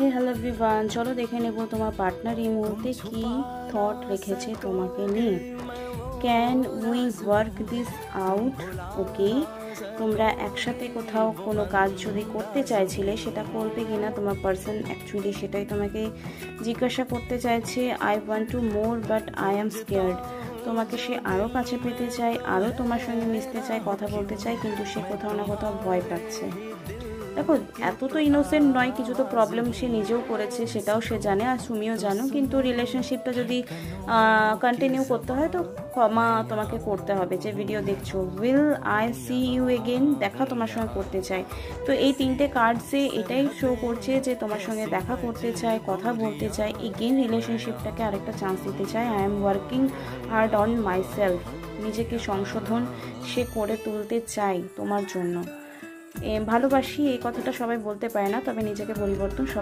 হে hello everyone, চলো দেখে নেব তোমার পার্টনার এই মুহূর্তে কি থট রেখেছে তোমাকে নিয়ে। Can we work this out? Okay, তোমরা একসাথে কোথাও কোনো কাজ যদি করতে চাইছিলে সেটা করবে কিনা তোমার পার্সন অ্যাকচুয়ালি সেটাই তোমাকে জিজ্ঞাসা করতে চাইছে। I want to more but I am scared. তোমাকে সে আরও কাছে পেতে চায়, আরও তোমার সঙ্গে মিশতে চায়, কথা বলতে চায়, কিন্তু সে কোথাও না কোথাও ভয় পাচ্ছে। দেখো, এত তো ইনোসেন্ট নয়, কিছু তো প্রবলেম সে নিজেও করেছে, সেটাও সে জানে আর তুমিও জানো। কিন্তু রিলেশনশিপটা যদি কন্টিনিউ করতে হয় তো ক্ষমা তোমাকে করতে হবে। যে ভিডিও দেখছো, will I see you again, দেখা তোমার সঙ্গে করতে চাই। তো এই তিনটে কার্ডসে এটাই শো করছে যে তোমার সঙ্গে দেখা করতে চায়, কথা বলতে চায়, এগেন রিলেশনশিপটাকে আরেকটা চান্স দিতে চায়। I am working hard on myself, নিজেকে সংশোধন সে করে তুলতে চাই তোমার জন্য। ভালোবাসি এই কথাটা সবাই বলতে পারে না, তবে নিজেকে পরিবর্তন সবাই